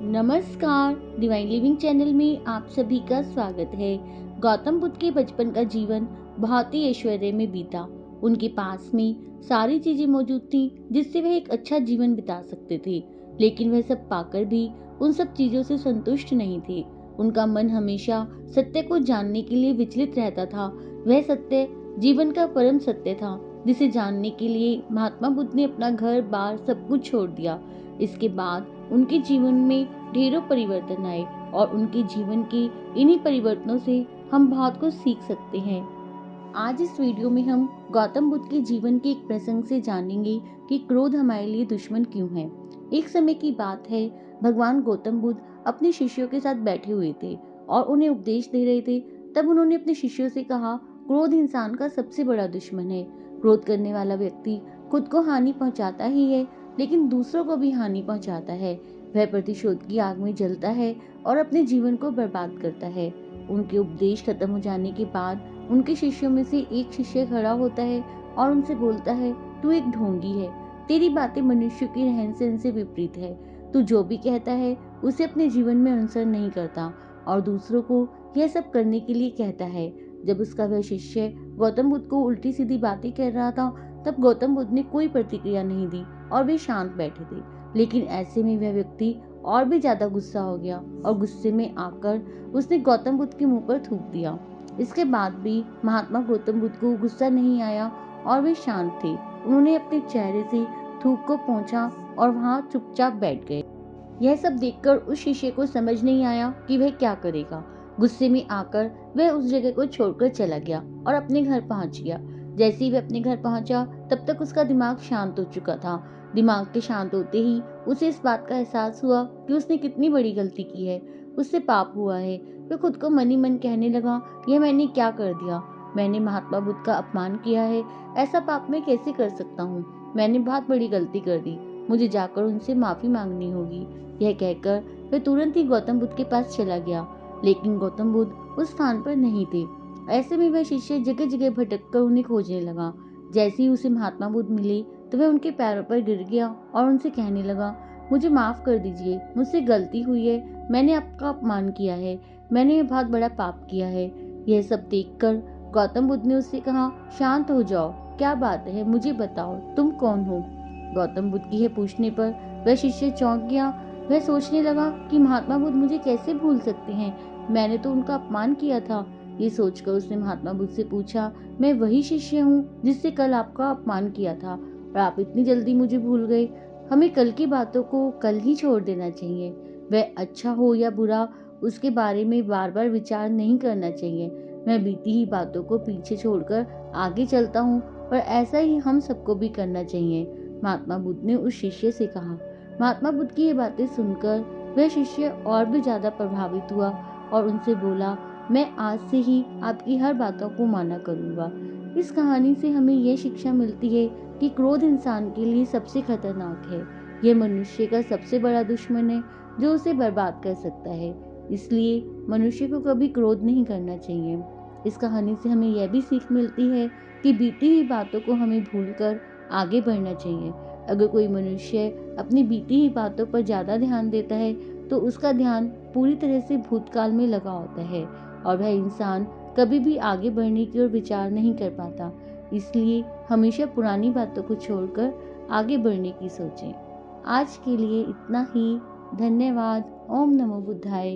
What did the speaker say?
नमस्कार। Divine living channel में आप सभी का स्वागत है। गौतम बुद्ध के बचपन का जीवन बहुत ही ऐश्वर्य में बीता। उनके पास में सारी चीजें मौजूद थी जिससे वह एक अच्छा जीवन बिता सकते थे, लेकिन वह सब पाकर भी उन सब चीजों से संतुष्ट नहीं थे। उनका मन हमेशा सत्य को जानने के लिए विचलित रहता था। वह सत्य जीवन का परम सत्य था, जिसे जानने के लिए महात्मा बुद्ध ने अपना घर बार सब कुछ छोड़ दिया। इसके बाद उनके जीवन में ढेरों परिवर्तन आए और उनके जीवन के इन्हीं परिवर्तनों से हम बहुत कुछ सीख सकते हैं। आज इस वीडियो में हम गौतम बुद्ध के जीवन के एक प्रसंग से जानेंगे कि क्रोध हमारे लिए दुश्मन क्यों है। एक समय की बात है, भगवान गौतम बुद्ध अपने शिष्यों के साथ बैठे हुए थे और उन्हें उपदेश दे रहे थे। तब उन्होंने अपने शिष्यों से कहा, क्रोध इंसान का सबसे बड़ा दुश्मन है। क्रोध करने वाला व्यक्ति खुद को हानि पहुंचाता ही है, लेकिन दूसरों को भी हानि पहुंचाता है। वह प्रतिशोध की आग में जलता है और अपने जीवन को बर्बाद करता है। उनके उपदेश खत्म हो जाने के बाद उनके शिष्यों में से एक शिष्य खड़ा होता है और उनसे बोलता है, तू एक ढोंगी है। तेरी बातें मनुष्य के रहन सहन से विपरीत है। तू जो भी कहता है उसे अपने जीवन में अनुसरण नहीं करता और दूसरों को यह सब करने के लिए कहता है। जब उसका वह शिष्य गौतम बुद्ध को उल्टी सीधी बातें कर रहा था, तब गौतम बुद्ध ने कोई प्रतिक्रिया नहीं दी और वे शांत बैठे थे। लेकिन ऐसे में वह व्यक्ति और भी ज्यादा गुस्सा हो गया और गुस्से में आकर उसने गौतम बुद्ध के मुंह पर थूक दिया। इसके बाद भी महात्मा गौतम बुद्ध को गुस्सा नहीं आया और वे शांत थे। उन्होंने अपने चेहरे से थूक को पोंछा और वहां चुपचाप बैठ गए। यह सब देखकर उस शिष्य को समझ नहीं आया कि वह क्या करेगा। गुस्से में आकर वह उस जगह को छोड़कर चला गया और अपने घर पहुंच गया। जैसे ही वह अपने घर पहुंचा, तब तक उसका दिमाग शांत हो चुका था। दिमाग के शांत होते ही उसे इस बात का एहसास हुआ कि उसने कितनी बड़ी गलती की है, उससे पाप हुआ है। वह खुद को मन ही मन कहने लगा, यह मैंने क्या कर दिया। मैंने महात्मा बुद्ध का अपमान किया है। ऐसा पाप मैं कैसे कर सकता हूँ। मैंने बहुत बड़ी गलती कर दी। मुझे जाकर उनसे माफी मांगनी होगी। यह कहकर वह तुरंत ही गौतम बुद्ध के पास चला गया, लेकिन गौतम बुद्ध उस स्थान पर नहीं थे। ऐसे में वह शिष्य जगह जगह भटक कर उन्हें खोजने लगा। जैसे ही उसे महात्मा बुद्ध मिले, तो वह उनके पैरों पर गिर गया और उनसे कहने लगा, मुझे माफ कर दीजिए, मुझसे गलती हुई है। मैंने आपका अपमान किया है। मैंने यह बहुत बड़ा पाप किया है। यह सब देखकर गौतम बुद्ध ने उससे कहा, शांत हो जाओ, क्या बात है, मुझे बताओ, तुम कौन हो। गौतम बुद्ध की यह पूछने पर वह शिष्य चौंक गया। वह सोचने लगा कि महात्मा बुद्ध मुझे कैसे भूल सकते हैं। मैंने तो उनका अपमान किया था। ये सोचकर उसने महात्मा बुद्ध से पूछा, मैं वही शिष्य हूँ जिससे कल आपका अपमान किया था और आप इतनी जल्दी मुझे भूल गए। हमें कल की बातों को कल ही छोड़ देना चाहिए। वह अच्छा हो या बुरा, उसके बारे में बार बार विचार नहीं करना चाहिए। मैं बीती ही बातों को पीछे छोड़कर आगे चलता हूँ और ऐसा ही हम सबको भी करना चाहिए, महात्मा बुद्ध ने उस शिष्य से कहा। महात्मा बुद्ध की ये बातें सुनकर वह शिष्य और भी ज्यादा प्रभावित हुआ और उनसे बोला, मैं आज से ही आपकी हर बातों को माना करूंगा। इस कहानी से हमें यह शिक्षा मिलती है कि क्रोध इंसान के लिए सबसे खतरनाक है। यह मनुष्य का सबसे बड़ा दुश्मन है जो उसे बर्बाद कर सकता है। इसलिए मनुष्य को कभी क्रोध नहीं करना चाहिए। इस कहानी से हमें यह भी सीख मिलती है कि बीती हुई बातों को हमें भूलकर आगे बढ़ना चाहिए। अगर कोई मनुष्य अपनी बीती हुई बातों पर ज्यादा ध्यान देता है, तो उसका ध्यान पूरी तरह से भूतकाल में लगा होता है और वह इंसान कभी भी आगे बढ़ने की ओर विचार नहीं कर पाता। इसलिए हमेशा पुरानी बातों को छोड़कर आगे बढ़ने की सोचें। आज के लिए इतना ही। धन्यवाद। ओम नमो बुद्धाय।